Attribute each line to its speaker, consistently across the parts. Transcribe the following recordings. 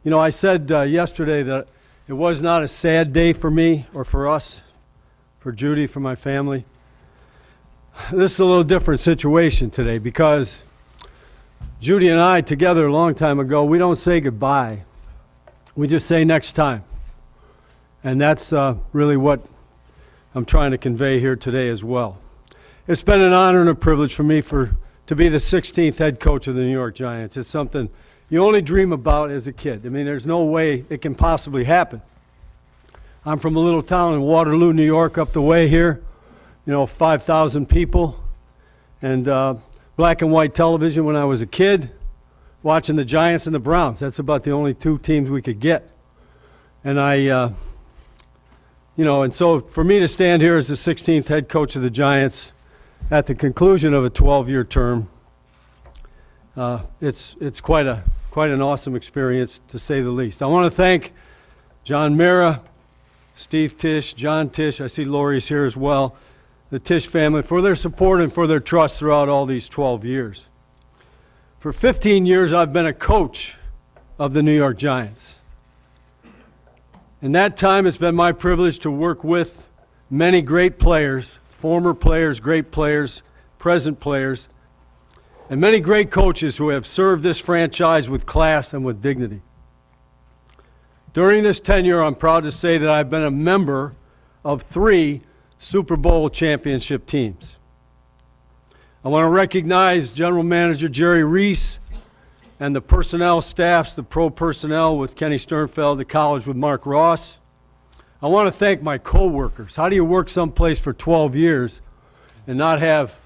Speaker 1: You know, I said yesterday that it was not a sad day for me or for us, for Judy, for my family. This is a little different situation today because Judy and I, together a long time ago, we don't say goodbye. We just say next time. And that's really what I'm trying to convey here today as well. It's been an honor and a privilege for me to be the 16th head coach of the New York Giants. It's something you only dream about as a kid. I mean, there's no way it can possibly happen. I'm from a little town in Waterloo, New York, up the way here. 5,000 people. And black and white television when I was a kid, watching the Giants and the Browns. That's about the only two teams we could get. And and so for me to stand here as the 16th head coach of the Giants at the conclusion of a 12-year term, it's quite an awesome experience, to say the least. I want to thank John Mara, Steve Tisch, John Tisch, I see Lori's here as well, the Tisch family, for their support and for their trust throughout all these 12 years. For 15 years, I've been a coach of the New York Giants. In that time, it's been my privilege to work with many great players, former players, great players, present players, and many great coaches who have served this franchise with class and with dignity. During this tenure, I'm proud to say that I've been a member of 3 Super Bowl championship teams. I want to recognize General Manager Jerry Reese and the personnel staffs, the pro personnel with Kenny Sternfeld, the college with Mark Ross. I want to thank my co-workers. How do you work someplace for 12 years and not have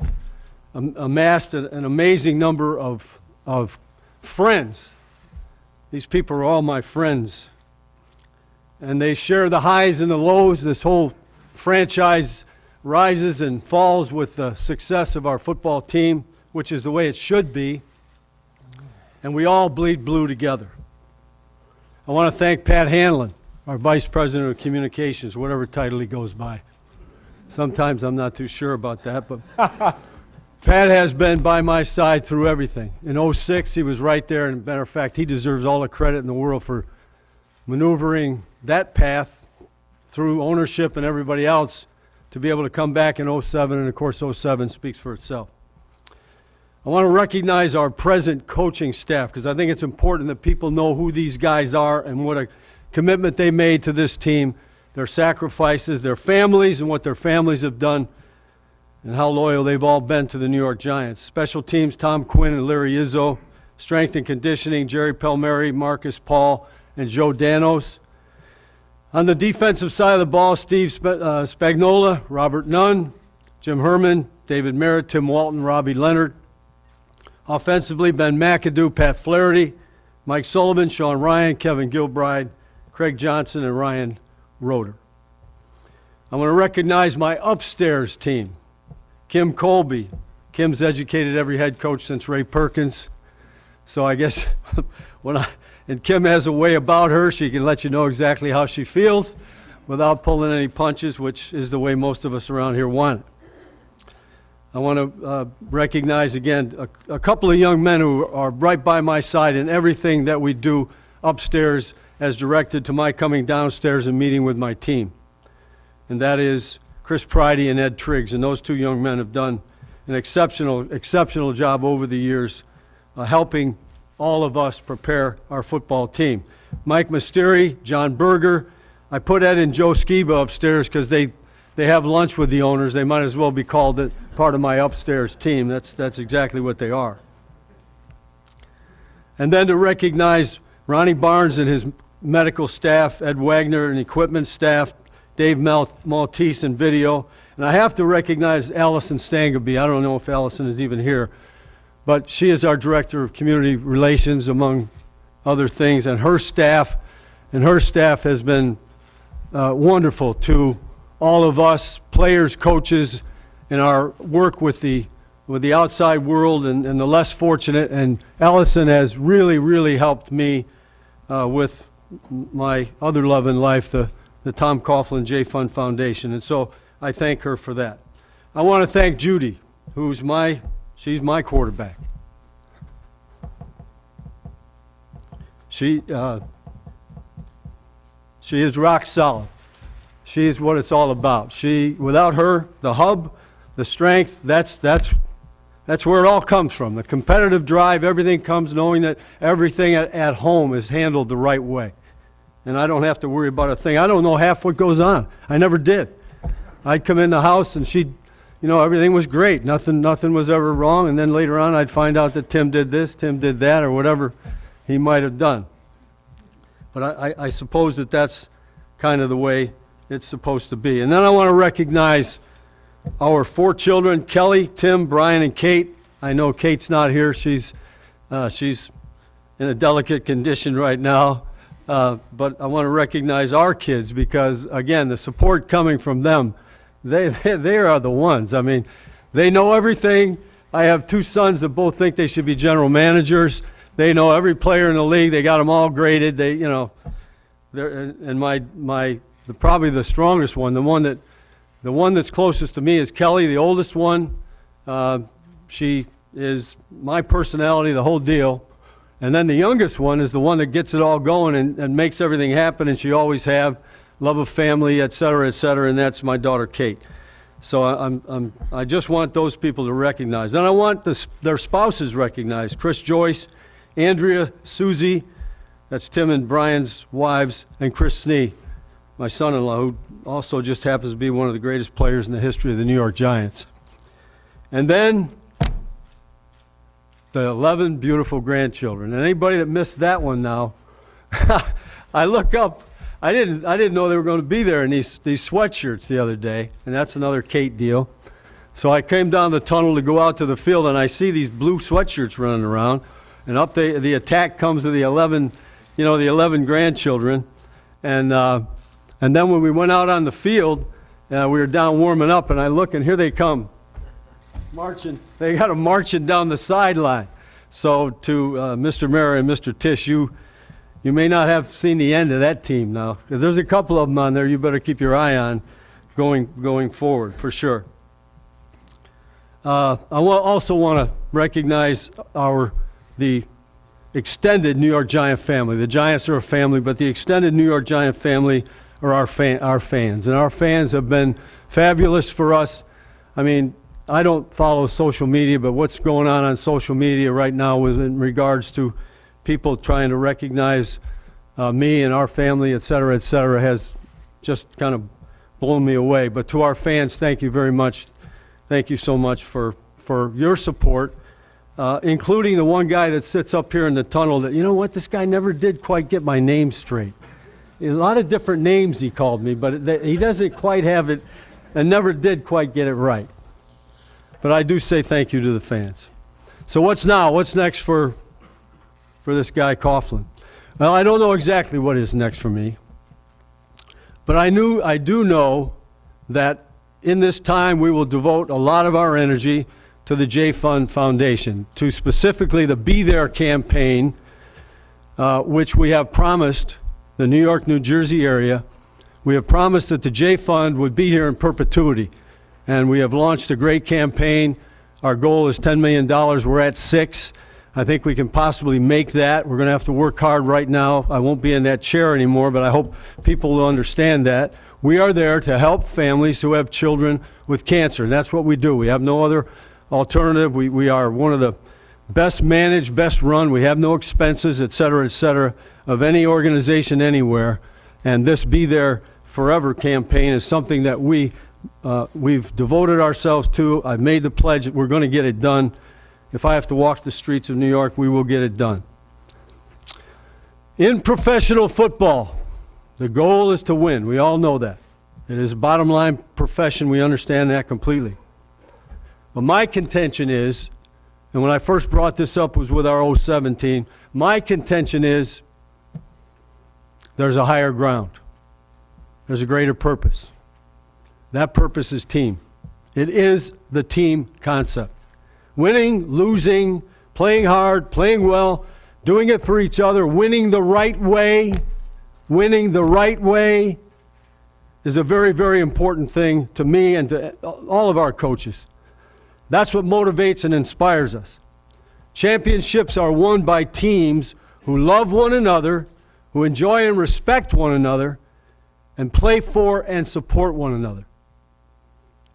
Speaker 1: amassed an amazing number of friends? These people are all my friends. And they share the highs and the lows. This whole franchise rises and falls with the success of our football team, which is the way it should be. And we all bleed blue together. I want to thank Pat Hanlon, our Vice President of Communications, whatever title he goes by. Sometimes I'm not too sure about that, but Pat has been by my side through everything. In 2006, he was right there, and as a matter of fact, he deserves all the credit in the world for maneuvering that path through ownership and everybody else to be able to come back in 2007, and of course 2007 speaks for itself. I want to recognize our present coaching staff because I think it's important that people know who these guys are and what a commitment they made to this team, their sacrifices, their families, and what their families have done, and how loyal they've all been to the New York Giants. Special teams, Tom Quinn and Larry Izzo. Strength and conditioning, Jerry Palmieri, Marcus Paul, and Joe Danos. On the defensive side of the ball, Steve Spagnola, Robert Nunn, Jim Herman, David Merritt, Tim Walton, Robbie Leonard. Offensively, Ben McAdoo, Pat Flaherty, Mike Sullivan, Sean Ryan, Kevin Gilbride, Craig Johnson, and Ryan Roeder. I want to recognize my upstairs team. Kim Colby. Kim's educated every head coach since Ray Perkins. So I guess and Kim has a way about her, she can let you know exactly how she feels without pulling any punches, which is the way most of us around here want it. I want to recognize again a couple of young men who are right by my side in everything that we do upstairs as directed to my coming downstairs and meeting with my team. And that is Chris Pridey and Ed Triggs. And those 2 young men have done an exceptional job over the years helping all of us prepare our football team. Mike Mysteri, John Berger. I put Ed and Joe Skiba upstairs because they have lunch with the owners. They might as well be called part of my upstairs team. That's exactly what they are. And then to recognize Ronnie Barnes and his medical staff, Ed Wagner and equipment staff, Dave Maltese and video. And I have to recognize Allison Stangaby. I don't know if Allison is even here, but she is our Director of Community Relations, among other things, and her staff has been wonderful to all of us, players, coaches, in our work with the outside world and the less fortunate. And Allison has really helped me with my other love in life, the Tom Coughlin J Fund Foundation. And so I thank her for that. I want to thank Judy, she's my quarterback. She She is rock solid. She is what it's all about. Without her, the hub, the strength, that's where it all comes from. The competitive drive, everything comes knowing that everything at home is handled the right way. And I don't have to worry about a thing. I don't know half what goes on. I never did. I'd come in the house and everything was great. Nothing was ever wrong. And then later on I'd find out that Tim did this, Tim did that, or whatever he might have done. But I suppose that's kind of the way it's supposed to be. And then I want to recognize our 4 children, Kelly, Tim, Brian, and Kate. I know Kate's not here. She's in a delicate condition right now. But I want to recognize our kids because, again, the support coming from them, they are the ones. I mean, they know everything. I have 2 sons that both think they should be general managers. They know every player in the league. They got them all graded. Probably the strongest one, the one that's closest to me is Kelly, the oldest one. She is my personality, the whole deal. And then the youngest one is the one that gets it all going and makes everything happen, and she always have love of family, et cetera, and that's my daughter Kate. So I just want those people to recognize. Then I want their spouses recognized. Chris Joyce, Andrea, Susie, that's Tim and Brian's wives, and Chris Snee, my son-in-law, who also just happens to be one of the greatest players in the history of the New York Giants. And then the 11 beautiful grandchildren. And anybody that missed that one now, I look up, I didn't know they were going to be there in these sweatshirts the other day, and that's another Kate deal. So I came down the tunnel to go out to the field, and I see these blue sweatshirts running around, and up the attack comes to the 11 grandchildren, and then when we went out on the field, we were down warming up, and I look, and here they come, marching. They got them marching down the sideline. So to Mr. Mara and Mr. Tisch, you may not have seen the end of that team now. If there's a couple of them on there you better keep your eye on going forward, for sure. I also want to recognize the extended New York Giant family. The Giants are a family, but the extended New York Giant family are our fans. And our fans have been fabulous for us. I mean, I don't follow social media, but what's going on social media right now is in regards to people trying to recognize me and our family, et cetera, has just kind of blown me away. But to our fans, thank you very much. Thank you so much for your support, including the one guy that sits up here in the tunnel that, you know what, this guy never did quite get my name straight. A lot of different names he called me, but he doesn't quite have it and never did quite get it right. But I do say thank you to the fans. So what's next for this guy Coughlin? Well, I don't know exactly what is next for me, but I do know that in this time we will devote a lot of our energy to the J Fund Foundation, to specifically the Be There campaign, which we have promised the New York, New Jersey area. We have promised that the J Fund would be here in perpetuity. And we have launched a great campaign. Our goal is $10 million. We're at $6 million. I think we can possibly make that. We're going to have to work hard right now. I won't be in that chair anymore, but I hope people will understand that. We are there to help families who have children with cancer. And that's what we do. We have no other alternative. We are one of the best managed, best run. We have no expenses, et cetera, of any organization anywhere. And this Be There Forever campaign is something that we've devoted ourselves to. I've made the pledge that we're going to get it done. If I have to walk the streets of New York, we will get it done. In professional football, the goal is to win. We all know that. It is a bottom line profession. We understand that completely. But my contention is, and when I first brought this up was with our 07 team, my contention is there's a higher ground. There's a greater purpose. That purpose is team. It is the team concept. Winning, losing, playing hard, playing well, doing it for each other, winning the right way is a very, very important thing to me and to all of our coaches. That's what motivates and inspires us. Championships are won by teams who love one another, who enjoy and respect one another, and play for and support one another.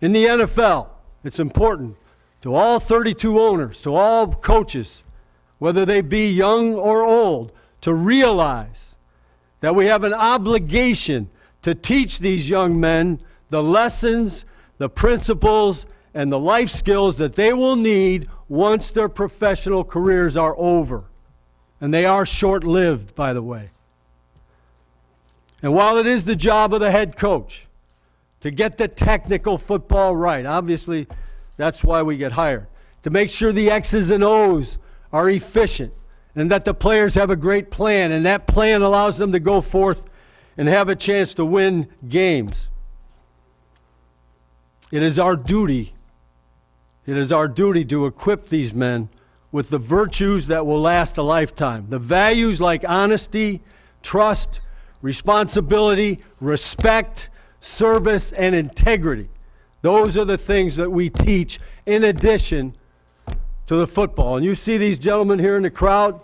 Speaker 1: In the NFL, it's important to all 32 owners, to all coaches, whether they be young or old, to realize that we have an obligation to teach these young men the lessons, the principles, and the life skills that they will need once their professional careers are over. And they are short-lived, by the way. And while it is the job of the head coach to get the technical football right, obviously that's why we get hired, to make sure the X's and O's are efficient and that the players have a great plan, and that plan allows them to go forth and have a chance to win games. It is our duty to equip these men with the virtues that will last a lifetime. The values like honesty, trust, responsibility, respect, service, and integrity. Those are the things that we teach in addition to the football. And you see these gentlemen here in the crowd,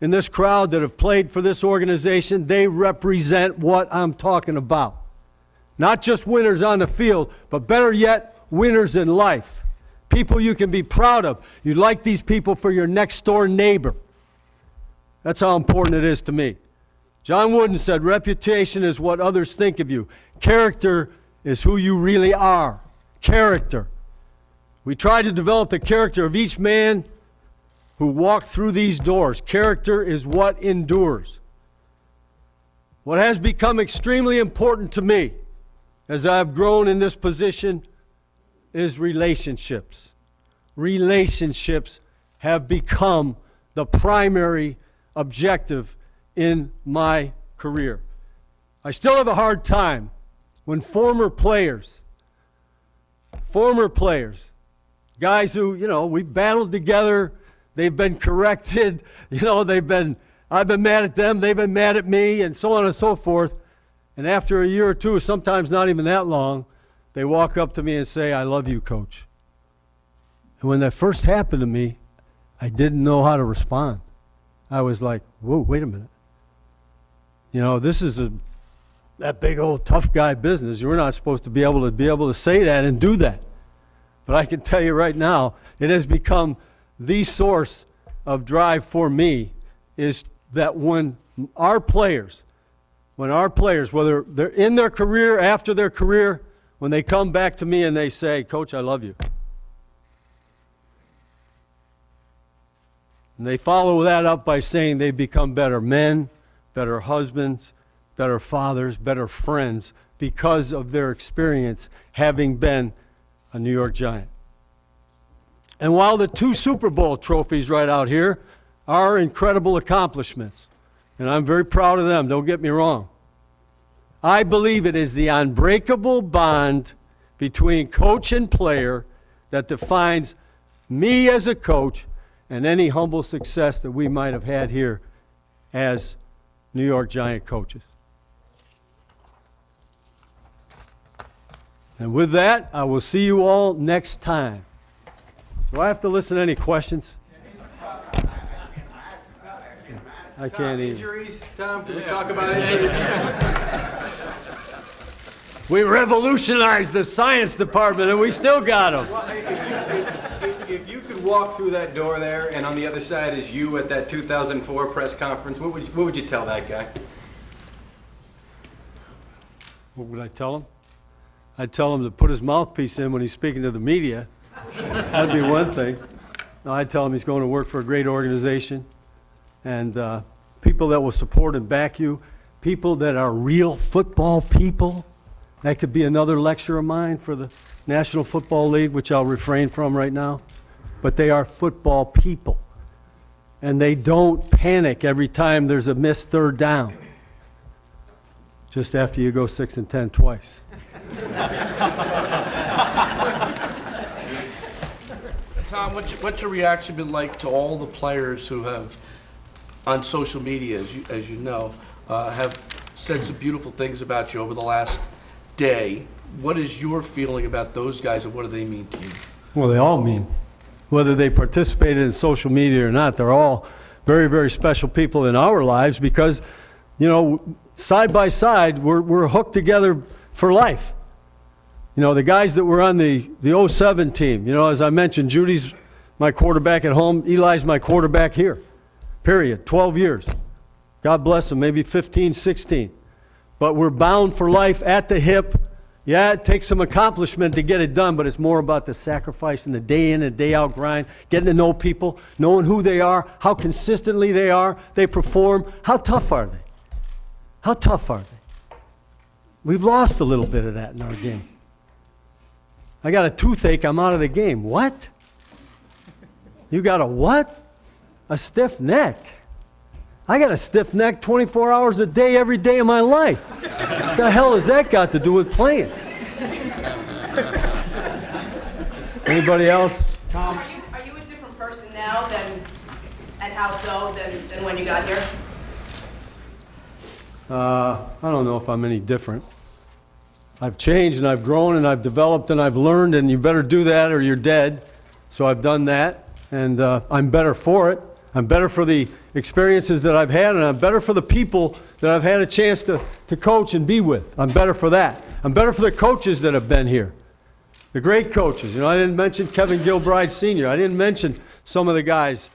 Speaker 1: in this crowd that have played for this organization, they represent what I'm talking about. Not just winners on the field, but better yet, winners in life. People you can be proud of. You like these people for your next door neighbor. That's how important it is to me. John Wooden said, reputation is what others think of you. Character is who you really are. Character. We try to develop the character of each man who walked through these doors. Character is what endures. What has become extremely important to me as I've grown in this position is relationships. Relationships have become the primary objective in my career. I still have a hard time when former players, guys who, we've battled together, they've been corrected, I've been mad at them, they've been mad at me, and so on and so forth. And after a year or two, sometimes not even that long, they walk up to me and say, I love you, Coach. And when that first happened to me, I didn't know how to respond. I was like, whoa, wait a minute. This is that big old tough guy business. You're not supposed to be able to say that and do that. But I can tell you right now, it has become the source of drive for me, is that when our players, whether they're in their career, after their career, when they come back to me and they say, Coach, I love you. And they follow that up by saying they become better men, better husbands, better fathers, better friends because of their experience having been a New York Giant. And while the 2 Super Bowl trophies right out here are incredible accomplishments, and I'm very proud of them, don't get me wrong, I believe it is the unbreakable bond between coach and player that defines me as a coach and any humble success that we might have had here as New York Giant coaches. And with that, I will see you all next time. Do I have to listen to any questions? I can't even.
Speaker 2: Injuries, Tom? Can we talk about injuries?
Speaker 1: We revolutionized the science department and we still got them.
Speaker 2: Well, if you could walk through that door there and on the other side is you at that 2004 press conference, what would you tell that guy?
Speaker 1: What would I tell him? I'd tell him to put his mouthpiece in when he's speaking to the media. That'd be one thing. No, I'd tell him he's going to work for a great organization and people that will support and back you, people that are real football people. That could be another lecture of mine for the National Football League, which I'll refrain from right now. But they are football people. And they don't panic every time there's a missed third down. Just after you go 6 and 10 twice.
Speaker 3: Tom, what's your reaction been like to all the players who have, on social media, as you know, have said some beautiful things about you over the last day? What is your feeling about those guys and what do they mean to you?
Speaker 1: Well, they all mean. Whether they participated in social media or not, they're all very, very special people in our lives because, side by side, we're hooked together for life. You know, the guys that were on the 07 team, you know, as I mentioned, Judy's my quarterback at home, Eli's my quarterback here. Period. 12 years. God bless them, maybe 15, 16. But we're bound for life at the hip. Yeah, it takes some accomplishment to get it done, but it's more about the sacrifice and the day in and day out grind, getting to know people, knowing who they are, how consistently they perform. How tough are they? How tough are they? We've lost a little bit of that in our game. I got a toothache, I'm out of the game. What? You got a what? A stiff neck. I got a stiff neck 24 hours a day, every day of my life. What the hell has that got to do with playing? Anybody else?
Speaker 4: Tom, are you a different person now and how so, than when you got here?
Speaker 1: I don't know if I'm any different. I've changed and I've grown and I've developed and I've learned, and you better do that or you're dead. So I've done that, and I'm better for it. I'm better for the experiences that I've had, and I'm better for the people that I've had a chance to coach and be with. I'm better for that. I'm better for the coaches that have been here, the great coaches. You know, I didn't mention Kevin Gilbride Sr. I didn't mention some of the guys,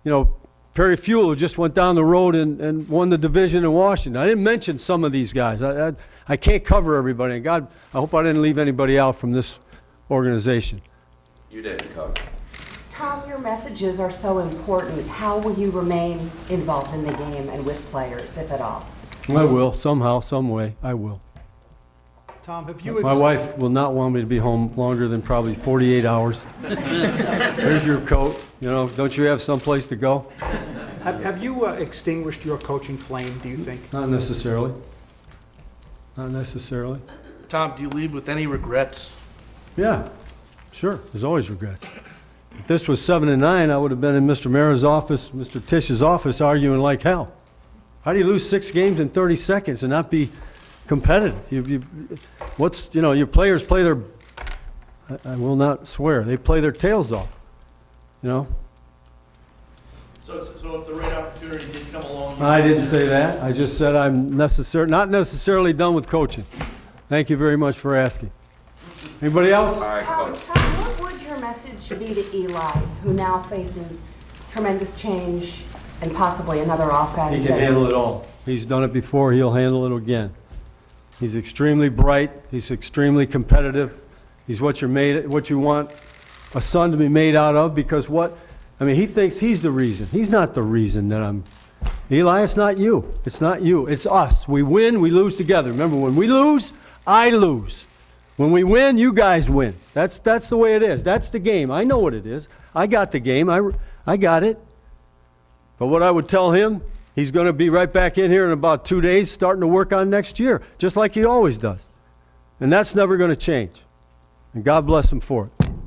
Speaker 1: you know, Perry Fuel, who just went down the road and won the division in Washington. I didn't mention some of these guys. I can't cover everybody. And God, I hope I didn't leave anybody out from this organization.
Speaker 2: You did, Coach.
Speaker 5: Tom, your messages are so important. How will you remain involved in the game and with players, if at all?
Speaker 1: I will, somehow, some way, I will.
Speaker 6: Tom, have you
Speaker 1: My wife will not want me to be home longer than probably 48 hours. There's your coat, you know, don't you have someplace to go?
Speaker 6: have you extinguished your coaching flame, do you think?
Speaker 1: Not necessarily. Not necessarily.
Speaker 3: Tom, do you leave with any regrets?
Speaker 1: Yeah, sure, there's always regrets. If this was 7-9, I would have been in Mr. Mara's office, Mr. Tish's office, arguing like hell. How do you lose 6 games in 30 seconds and not be competitive? Your players play their, I will not swear, they play their tails off, you know?
Speaker 7: So if the right opportunity did come along...
Speaker 1: I didn't say that. I just said I'm not necessarily done with coaching. Thank you very much for asking. Anybody else?
Speaker 2: All right,
Speaker 5: Tom,
Speaker 2: Coach.
Speaker 5: what would your message be to Eli, who now faces tremendous change and possibly another offense?
Speaker 1: He can handle it all. He's done it before. He'll handle it again. He's extremely bright. He's extremely competitive. He's what you want a son to be made out of, because he thinks he's the reason. He's not the reason that I'm... Eli, it's not you. It's not you. It's us. We win, we lose together. Remember, when we lose, I lose. When we win, you guys win. That's the way it is. That's the game. I know what it is. I got the game. I got it. But what I would tell him, he's going to be right back in here in about 2 days, starting to work on next year, just like he always does. And that's never going to change. And God bless him for it.